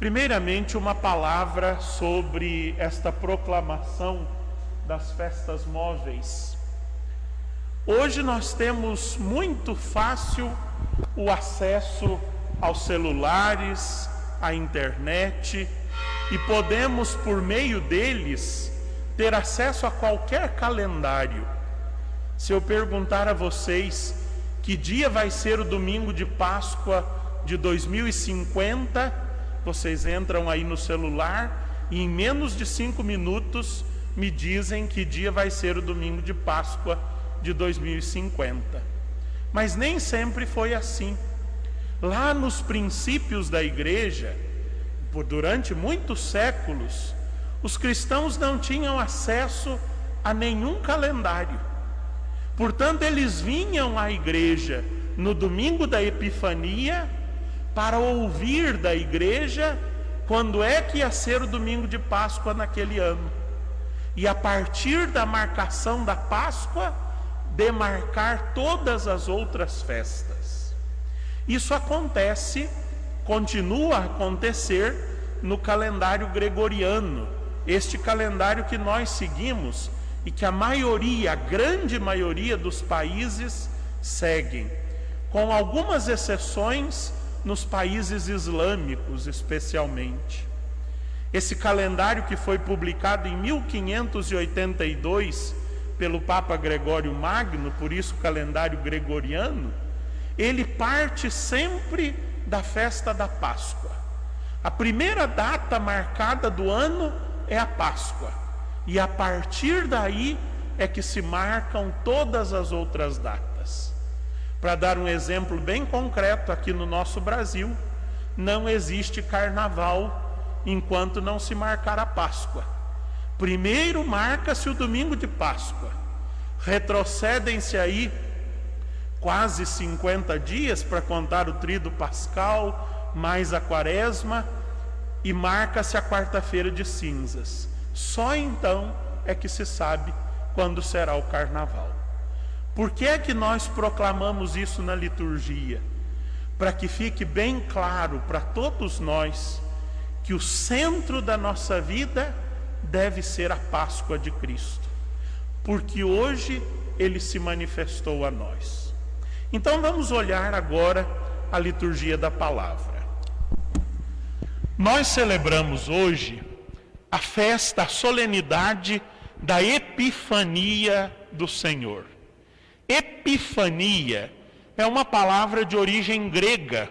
Primeiramente, uma palavra sobre esta proclamação das festas móveis. Hoje nós temos muito fácil o acesso aos celulares, à internet, e podemos, por meio deles, ter acesso a qualquer calendário. Se eu perguntar a vocês que dia vai ser o domingo de Páscoa de 2050, vocês entram aí no celular e em menos de 5 minutos me dizem que dia vai ser o domingo de Páscoa de 2050. Mas nem sempre foi assim. Lá nos princípios da igreja, durante muitos séculos, os cristãos não tinham acesso a nenhum calendário. Portanto, eles vinham à igreja no domingo da Epifania para ouvir da igreja quando é que ia ser o domingo de Páscoa naquele ano. E a partir da marcação da Páscoa, demarcar todas as outras festas. Isso acontece, continua a acontecer no calendário gregoriano, este calendário que nós seguimos e que a maioria, a grande maioria dos países seguem, com algumas exceções nos países islâmicos especialmente. Esse calendário, que foi publicado em 1582 pelo Papa Gregório Magno, por isso calendário gregoriano, ele parte sempre da festa da Páscoa. A primeira data marcada do ano é a Páscoa, e a partir daí é que se marcam todas as outras datas. Para dar um exemplo bem concreto, aqui no nosso Brasil, não existe carnaval enquanto não se marcar a Páscoa. Primeiro marca-se o domingo de Páscoa. Retrocedem-se aí quase 50 dias para contar o tríduo pascal, mais a quaresma, e marca-se a quarta-feira de cinzas. Só então é que se sabe quando será o carnaval. Por que é que nós proclamamos isso na liturgia? Para que fique bem claro para todos nós que o centro da nossa vida deve ser a Páscoa de Cristo, porque hoje ele se manifestou a nós. Então vamos olhar agora a liturgia da palavra. Nós celebramos hoje a festa, a solenidade da Epifania do Senhor. Epifania é uma palavra de origem grega,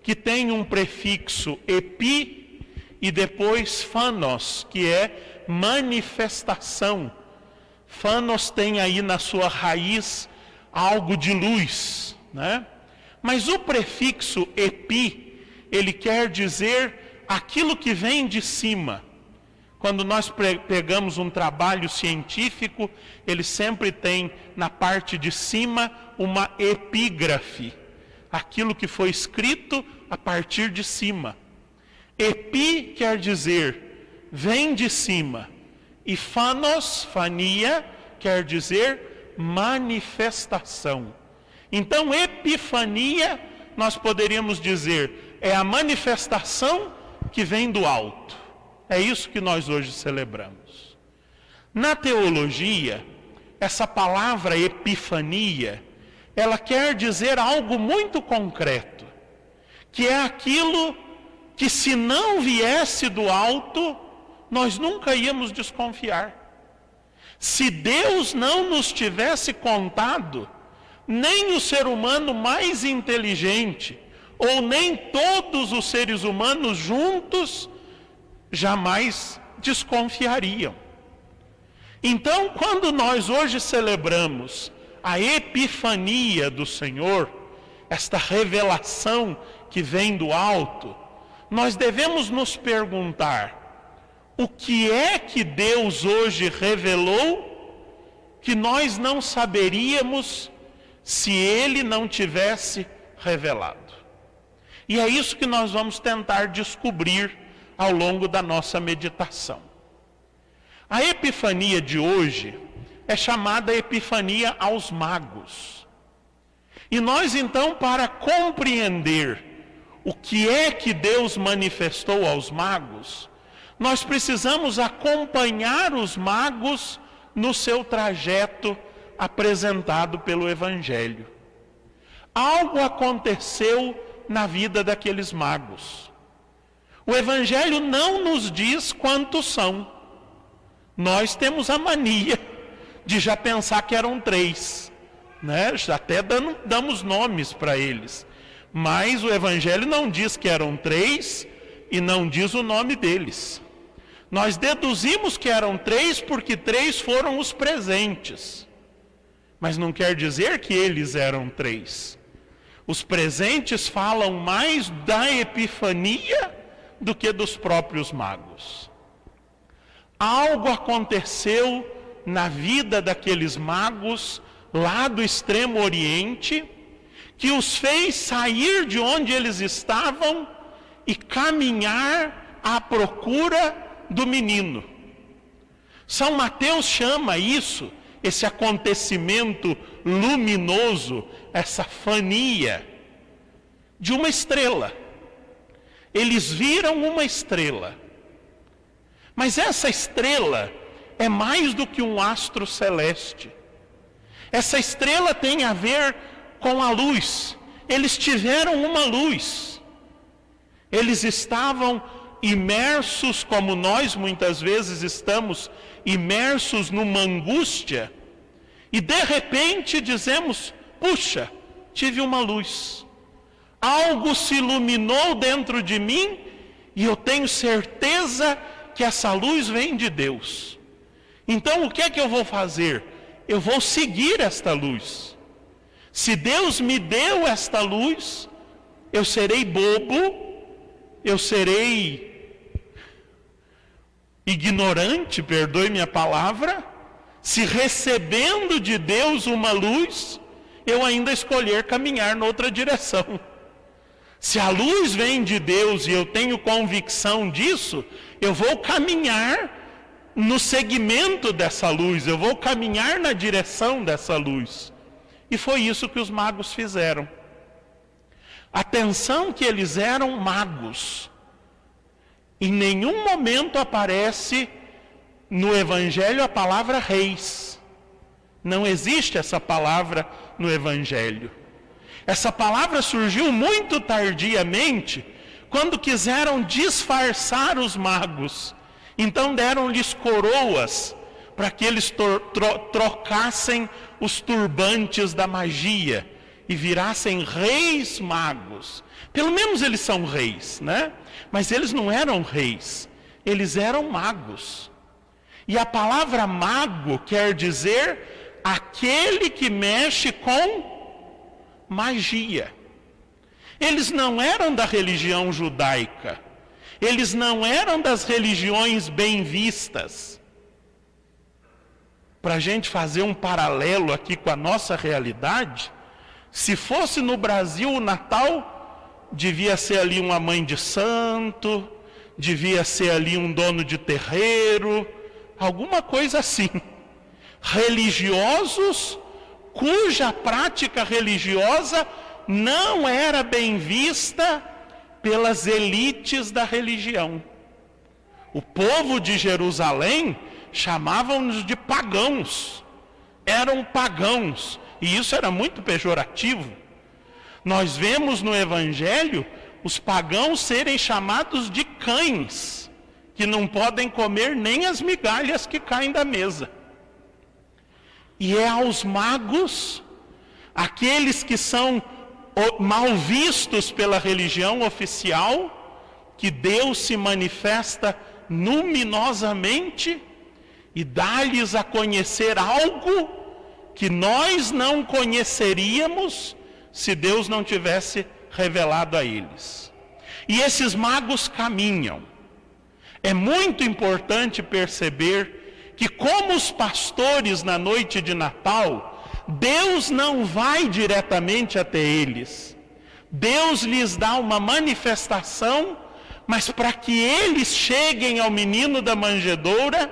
que tem um prefixo epi e depois phanos, que é manifestação. Phanos tem aí na sua raiz algo de luz, né? Mas o prefixo epi, ele quer dizer aquilo que vem de cima. Quando nós pegamos um trabalho científico, ele sempre tem na parte de cima uma epígrafe, aquilo que foi escrito a partir de cima. Epi quer dizer vem de cima, e phanos, fania, quer dizer manifestação. Então, epifania, nós poderíamos dizer, é a manifestação que vem do alto. É isso que nós hoje celebramos. Na teologia, essa palavra epifania, ela quer dizer algo muito concreto, que é aquilo que, se não viesse do alto, nós nunca íamos desconfiar. Se Deus não nos tivesse contado, nem o ser humano mais inteligente, ou nem todos os seres humanos juntos, jamais desconfiariam. Então, quando nós hoje celebramos a Epifania do Senhor, esta revelação que vem do alto, nós devemos nos perguntar: o que é que Deus hoje revelou que nós não saberíamos se Ele não tivesse revelado? E é isso que nós vamos tentar descobrir ao longo da nossa meditação. A Epifania de hoje é chamada Epifania aos magos. E nós, então, para compreender o que é que Deus manifestou aos magos, nós precisamos acompanhar os magos no seu trajeto apresentado pelo Evangelho. Algo aconteceu na vida daqueles magos. O Evangelho não nos diz quantos são. Nós temos a mania de já pensar que eram 3, né? Já até damos nomes para eles. Mas o Evangelho não diz que eram 3 e não diz o nome deles. Nós deduzimos que eram 3 porque 3 foram os presentes. Mas não quer dizer que eles eram 3. Os presentes falam mais da Epifania do que dos próprios magos. Algo aconteceu na vida daqueles magos lá do Extremo Oriente que os fez sair de onde eles estavam e caminhar à procura do menino. São Mateus chama isso, esse acontecimento luminoso, essa fania, de uma estrela. Eles viram uma estrela. Mas essa estrela é mais do que um astro celeste. Essa estrela tem a ver com a luz. Eles tiveram uma luz. Eles estavam imersos, como nós muitas vezes estamos imersos numa angústia, e de repente dizemos: puxa, tive uma luz. Algo se iluminou dentro de mim e eu tenho certeza que essa luz vem de Deus. Então o que é que eu vou fazer? Eu vou seguir esta luz. Se Deus me deu esta luz, eu serei bobo, eu serei ignorante, perdoe minha palavra, se recebendo de Deus uma luz, eu ainda escolher caminhar noutra direção. Se a luz vem de Deus e eu tenho convicção disso, eu vou caminhar no segmento dessa luz, eu vou caminhar na direção dessa luz. E foi isso que os magos fizeram. Atenção que eles eram magos. Em nenhum momento aparece no Evangelho a palavra reis. Não existe essa palavra no Evangelho. Essa palavra surgiu muito tardiamente, quando quiseram disfarçar os magos. Então deram-lhes coroas, para que eles trocassem os turbantes da magia e virassem reis magos. Pelo menos eles são reis, né? Mas eles não eram reis, eles eram magos. E a palavra mago quer dizer aquele que mexe com magia. Eles não eram da religião judaica, eles não eram das religiões bem vistas. Para a gente fazer um paralelo aqui com a nossa realidade, se fosse no Brasil o Natal, devia ser ali uma mãe de santo, devia ser ali um dono de terreiro, alguma coisa assim. Religiosos cuja prática religiosa não era bem vista pelas elites da religião. O povo de Jerusalém chamavam-nos de pagãos. Eram pagãos. E isso era muito pejorativo. Nós vemos no Evangelho os pagãos serem chamados de cães, que não podem comer nem as migalhas que caem da mesa. E é aos magos, aqueles que são mal vistos pela religião oficial, que Deus se manifesta luminosamente e dá-lhes a conhecer algo que nós não conheceríamos se Deus não tivesse revelado a eles. E esses magos caminham. É muito importante perceber que, como os pastores na noite de Natal, Deus não vai diretamente até eles. Deus lhes dá uma manifestação, mas para que eles cheguem ao menino da manjedoura,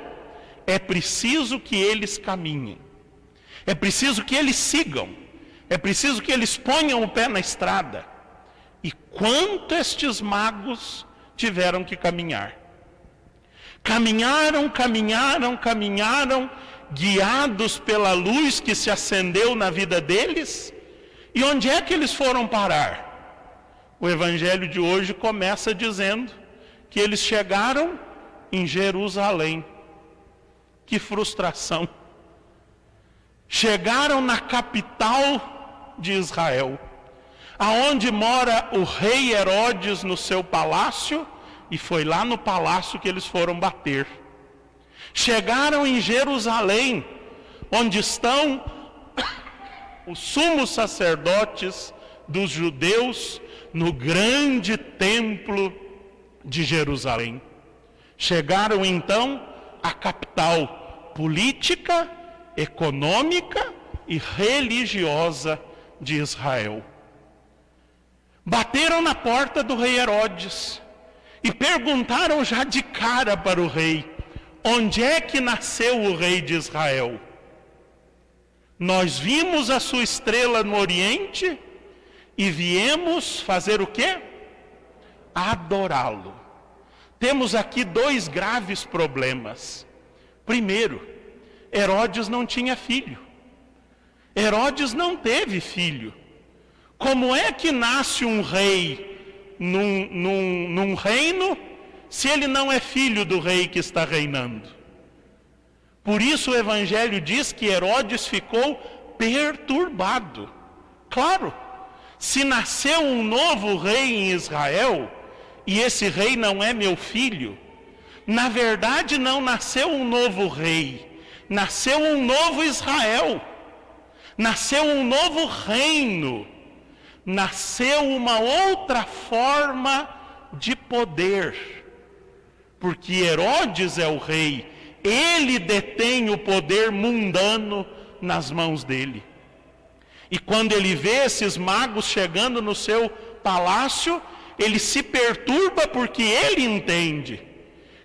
é preciso que eles caminhem. É preciso que eles sigam. É preciso que eles ponham o pé na estrada. E quanto estes magos tiveram que caminhar. Caminharam, guiados pela luz que se acendeu na vida deles. E onde é que eles foram parar? O evangelho de hoje começa dizendo que eles chegaram em Jerusalém. Que frustração! Chegaram na capital de Israel, aonde mora o rei Herodes no seu palácio, e foi lá no palácio que eles foram bater. Chegaram em Jerusalém, onde estão os sumos sacerdotes dos judeus no grande templo de Jerusalém. Chegaram então à capital política, econômica e religiosa de Israel. Bateram na porta do rei Herodes e perguntaram já de cara para o rei: onde é que nasceu o rei de Israel? Nós vimos a sua estrela no Oriente e viemos fazer o quê? Adorá-lo. Temos aqui dois graves problemas. Primeiro, Herodes não tinha filho. Herodes não teve filho. Como é que nasce um rei num reino se ele não é filho do rei que está reinando? Por isso o evangelho diz que Herodes ficou perturbado. Claro, se nasceu um novo rei em Israel, e esse rei não é meu filho, na verdade não nasceu um novo rei, nasceu um novo Israel, nasceu um novo reino, nasceu uma outra forma de poder, porque Herodes é o rei, ele detém o poder mundano nas mãos dele. E quando ele vê esses magos chegando no seu palácio, ele se perturba porque ele entende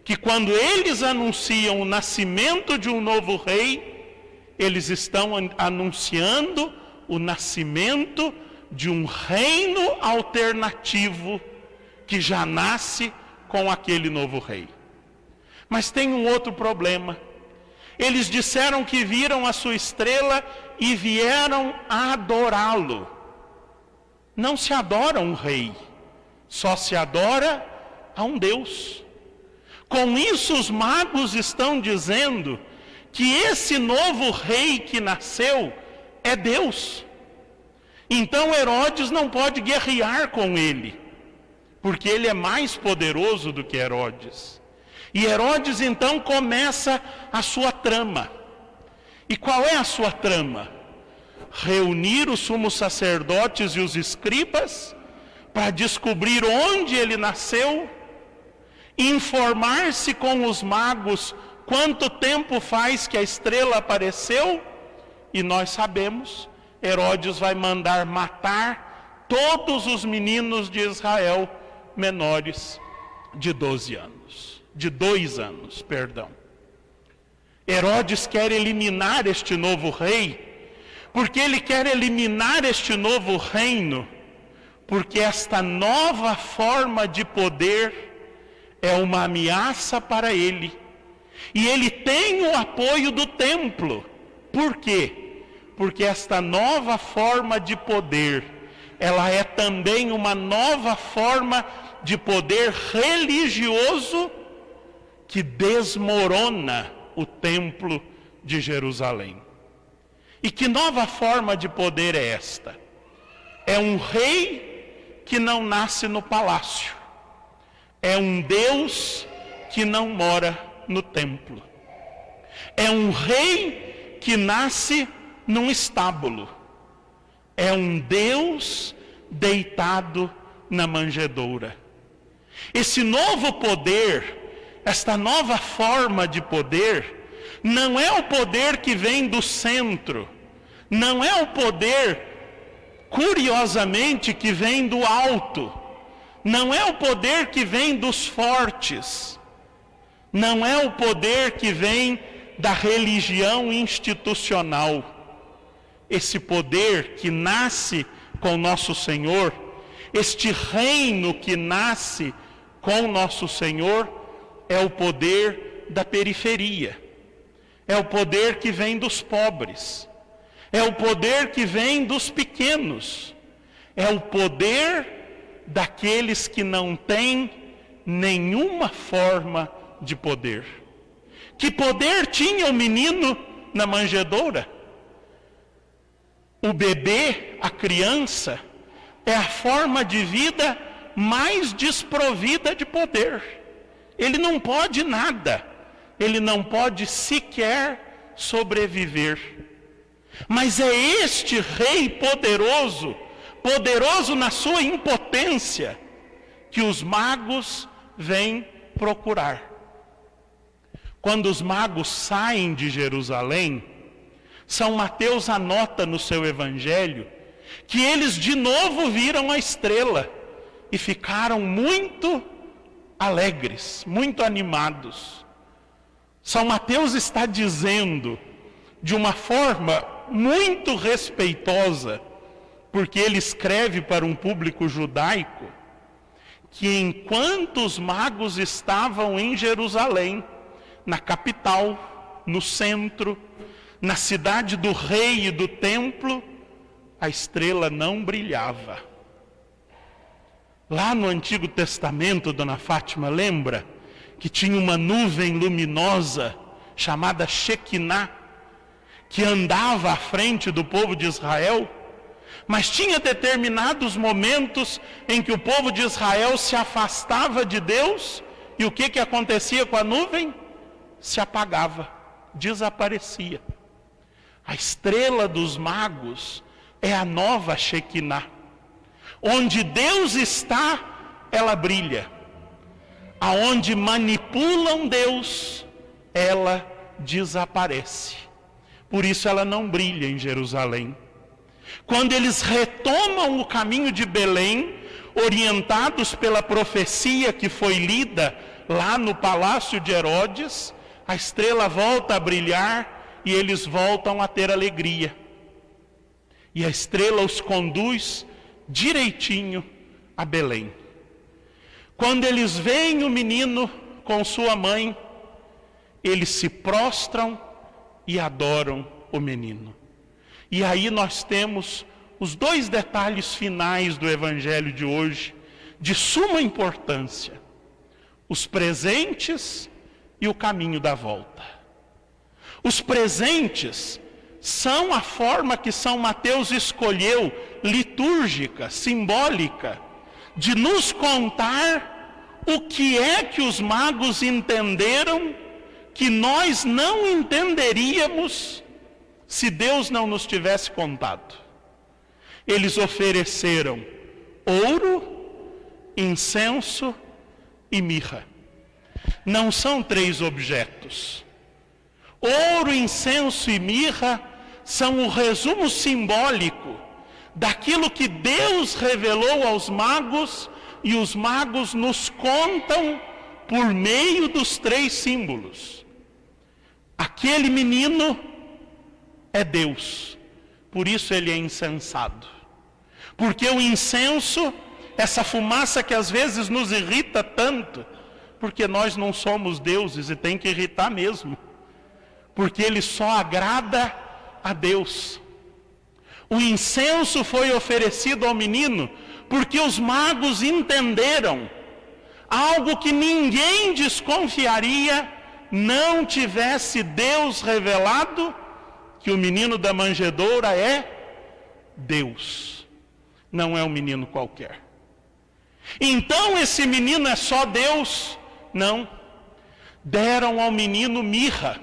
que quando eles anunciam o nascimento de um novo rei, eles estão anunciando o nascimento de um reino alternativo que já nasce com aquele novo rei. Mas tem um outro problema. Eles disseram que viram a sua estrela e vieram adorá-lo. Não se adora um rei, só se adora a um Deus. Com isso os magos estão dizendo que esse novo rei que nasceu é Deus. Então Herodes não pode guerrear com ele, porque ele é mais poderoso do que Herodes. E Herodes então começa a sua trama. E qual é a sua trama? Reunir os sumos sacerdotes e os escribas para descobrir onde ele nasceu, informar-se com os magos quanto tempo faz que a estrela apareceu, e nós sabemos, Herodes vai mandar matar todos os meninos de Israel menores de 2 anos. Herodes quer eliminar este novo rei, porque ele quer eliminar este novo reino, porque esta nova forma de poder é uma ameaça para ele. E ele tem o apoio do templo. Por quê? Porque esta nova forma de poder, ela é também uma nova forma de poder religioso que desmorona o templo de Jerusalém. E que nova forma de poder é esta? É um rei que não nasce no palácio. É um Deus que não mora no templo. É um rei que nasce num estábulo. É um Deus deitado na manjedoura. Esse novo poder, esta nova forma de poder, não é o poder que vem do centro, não é o poder, curiosamente, que vem do alto, não é o poder que vem dos fortes, não é o poder que vem da religião institucional. Esse poder que nasce com nosso Senhor, este reino que nasce com nosso Senhor é o poder da periferia, é o poder que vem dos pobres, é o poder que vem dos pequenos, é o poder daqueles que não têm nenhuma forma de poder. Que poder tinha o menino na manjedoura? O bebê, a criança, é a forma de vida mais desprovida de poder. Ele não pode nada, ele não pode sequer sobreviver. Mas é este rei poderoso, poderoso na sua impotência, que os magos vêm procurar. Quando os magos saem de Jerusalém, São Mateus anota no seu evangelho que eles de novo viram a estrela e ficaram muito alegres, muito animados. São Mateus está dizendo de uma forma muito respeitosa, porque ele escreve para um público judaico, que enquanto os magos estavam em Jerusalém, na capital, no centro, na cidade do rei e do templo, a estrela não brilhava. Lá no Antigo Testamento, Dona Fátima lembra que tinha uma nuvem luminosa chamada Shekinah, que andava à frente do povo de Israel, mas tinha determinados momentos em que o povo de Israel se afastava de Deus, e o que acontecia com a nuvem? Se apagava, desaparecia. A estrela dos magos é a nova Shekinah. Onde Deus está, ela brilha. Aonde manipulam Deus, ela desaparece. Por isso ela não brilha em Jerusalém. Quando eles retomam o caminho de Belém, orientados pela profecia que foi lida lá no palácio de Herodes, a estrela volta a brilhar e eles voltam a ter alegria. E a estrela os conduz direitinho a Belém. Quando eles veem o menino com sua mãe, eles se prostram e adoram o menino. E aí nós temos os dois detalhes finais do evangelho de hoje, de suma importância: os presentes e o caminho da volta. Os presentes são a forma que São Mateus escolheu, litúrgica, simbólica, de nos contar o que é que os magos entenderam que nós não entenderíamos se Deus não nos tivesse contado. Eles ofereceram ouro, incenso e mirra. Não são 3 objetos. Ouro, incenso e mirra são o resumo simbólico daquilo que Deus revelou aos magos, e os magos nos contam por meio dos 3 símbolos. Aquele menino é Deus, por isso ele é incensado. Porque o incenso, essa fumaça que às vezes nos irrita tanto, porque nós não somos deuses e tem que irritar mesmo, porque ele só agrada a Deus. O incenso foi oferecido ao menino porque os magos entenderam algo que ninguém desconfiaria não tivesse Deus revelado, que o menino da manjedoura é Deus, não é um menino qualquer. Então esse menino é só Deus? Não. Deram ao menino mirra.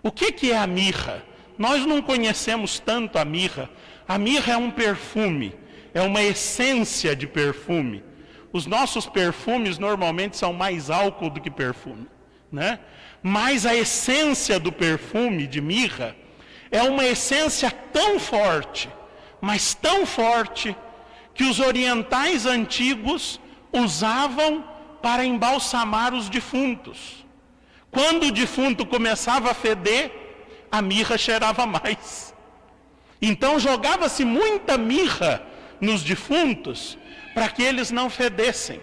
O que é a mirra? Nós não conhecemos tanto a mirra. A mirra é um perfume, é uma essência de perfume. Os nossos perfumes normalmente são mais álcool do que perfume, né? Mas a essência do perfume de mirra é uma essência tão forte, mas tão forte, que os orientais antigos usavam para embalsamar os defuntos. Quando o defunto começava a feder, a mirra cheirava mais. Então jogava-se muita mirra nos defuntos para que eles não fedessem,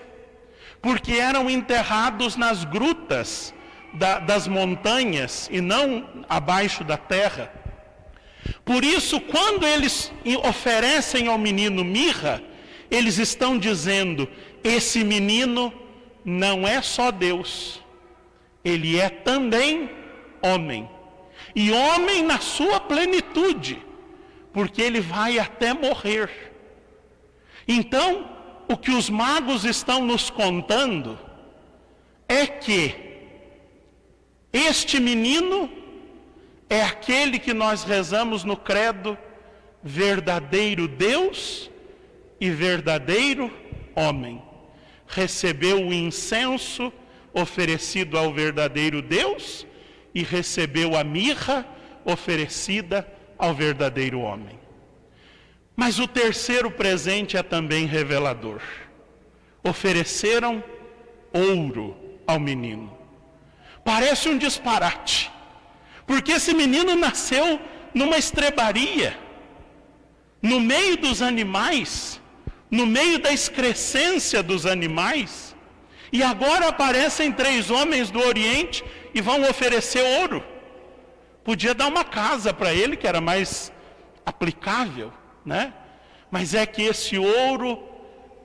porque eram enterrados nas grutas das montanhas e não abaixo da terra. Por isso, quando eles oferecem ao menino mirra, eles estão dizendo: esse menino não é só Deus, ele é também homem, e homem na sua plenitude, porque ele vai até morrer. Então, o que os magos estão nos contando é que este menino é aquele que nós rezamos no credo: verdadeiro Deus e verdadeiro homem. Recebeu o incenso oferecido ao verdadeiro Deus e recebeu a mirra oferecida ao verdadeiro homem. Mas o terceiro presente é também revelador. Ofereceram ouro ao menino. Parece um disparate, porque esse menino nasceu numa estrebaria, no meio dos animais, no meio da excrescência dos animais, e agora aparecem 3 homens do Oriente e vão oferecer ouro. Podia dar uma casa para ele, que era mais aplicável, né? Mas é que esse ouro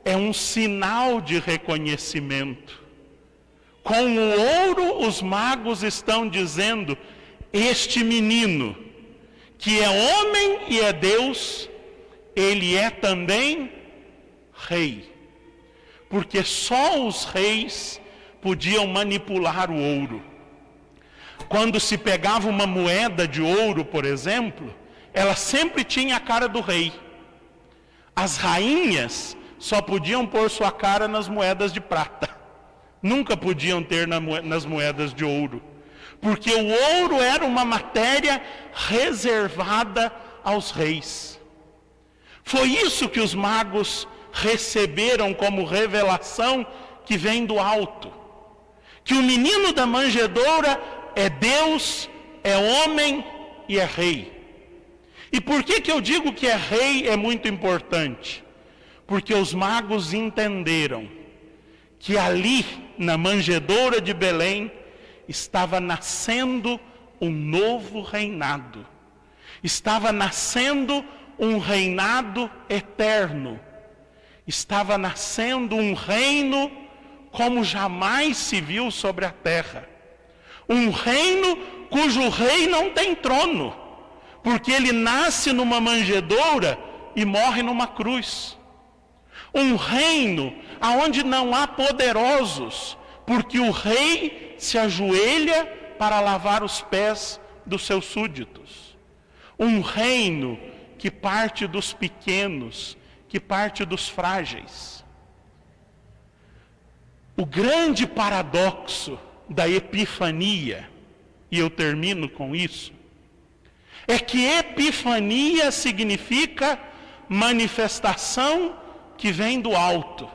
é um sinal de reconhecimento. Com o ouro, os magos estão dizendo: este menino, que é homem e é Deus, ele é também rei. Porque só os reis podiam manipular o ouro. Quando se pegava uma moeda de ouro, por exemplo, ela sempre tinha a cara do rei. As rainhas só podiam pôr sua cara nas moedas de prata. Nunca podiam ter nas moedas de ouro. Porque o ouro era uma matéria reservada aos reis. Foi isso que os magos receberam como revelação que vem do alto. Que o menino da manjedoura é Deus, é homem e é rei. E por que eu digo que é rei é muito importante? Porque os magos entenderam que ali, na manjedoura de Belém, estava nascendo um novo reinado. Estava nascendo um reinado eterno. Estava nascendo um reino como jamais se viu sobre a terra. Um reino cujo rei não tem trono, porque ele nasce numa manjedoura e morre numa cruz. Um reino onde não há poderosos, porque o rei se ajoelha para lavar os pés dos seus súditos. Um reino que parte dos pequenos, que parte dos frágeis. O grande paradoxo da Epifania, e eu termino com isso, é que Epifania significa manifestação que vem do alto.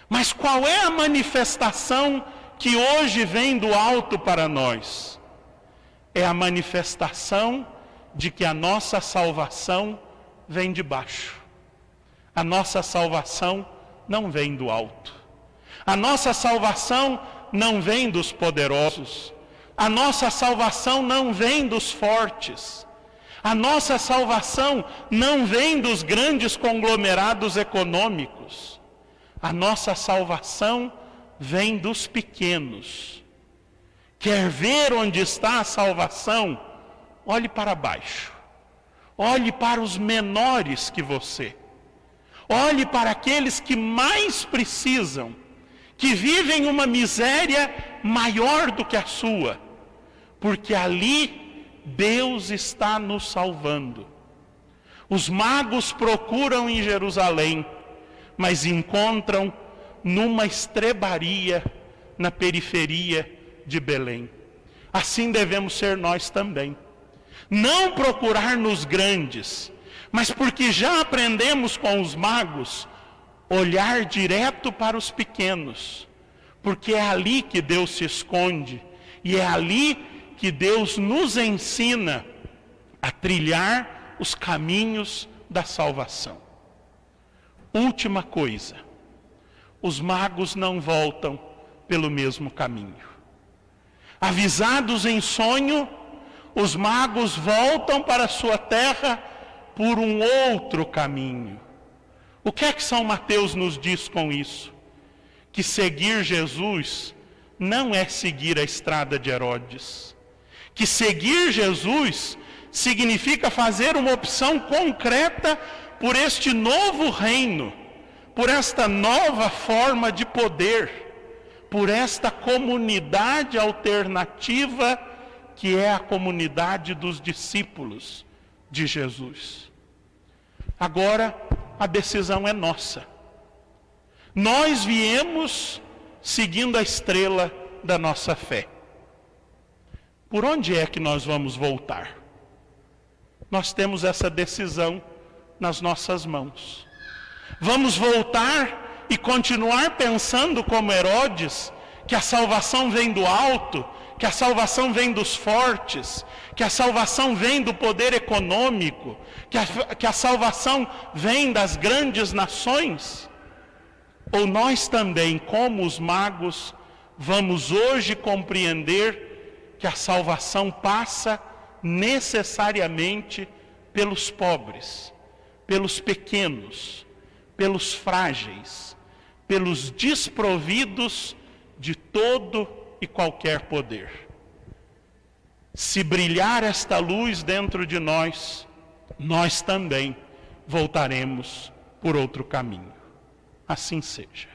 Mas qual é a manifestação que hoje vem do alto para nós? É a manifestação de que a nossa salvação vem de baixo. A nossa salvação não vem do alto. A nossa salvação não vem dos poderosos. A nossa salvação não vem dos fortes. A nossa salvação não vem dos grandes conglomerados econômicos. A nossa salvação vem dos pequenos. Quer ver onde está a salvação? Olhe para baixo. Olhe para os menores que você. Olhe para aqueles que mais precisam, que vivem uma miséria maior do que a sua, porque ali Deus está nos salvando. Os magos procuram em Jerusalém, mas encontram numa estrebaria na periferia de Belém. Assim devemos ser nós também. Não procurar nos grandes, mas porque já aprendemos com os magos, olhar direto para os pequenos, porque é ali que Deus se esconde, e é ali que Deus nos ensina a trilhar os caminhos da salvação. Última coisa, os magos não voltam pelo mesmo caminho. Avisados em sonho, os magos voltam para a sua terra por um outro caminho. O que é que São Mateus nos diz com isso? Que seguir Jesus não é seguir a estrada de Herodes. Que seguir Jesus significa fazer uma opção concreta por este novo reino, por esta nova forma de poder, por esta comunidade alternativa que é a comunidade dos discípulos de Jesus. Agora, a decisão é nossa. Nós viemos seguindo a estrela da nossa fé. Por onde é que nós vamos voltar? Nós temos essa decisão nas nossas mãos. Vamos voltar e continuar pensando como Herodes, que a salvação vem do alto, que a salvação vem dos fortes, que a salvação vem do poder econômico, que a salvação vem das grandes nações? Ou nós também, como os magos, vamos hoje compreender que a salvação passa necessariamente pelos pobres, pelos pequenos, pelos frágeis, pelos desprovidos de todo e qualquer poder. Se brilhar esta luz dentro de nós, nós também voltaremos por outro caminho. Assim seja.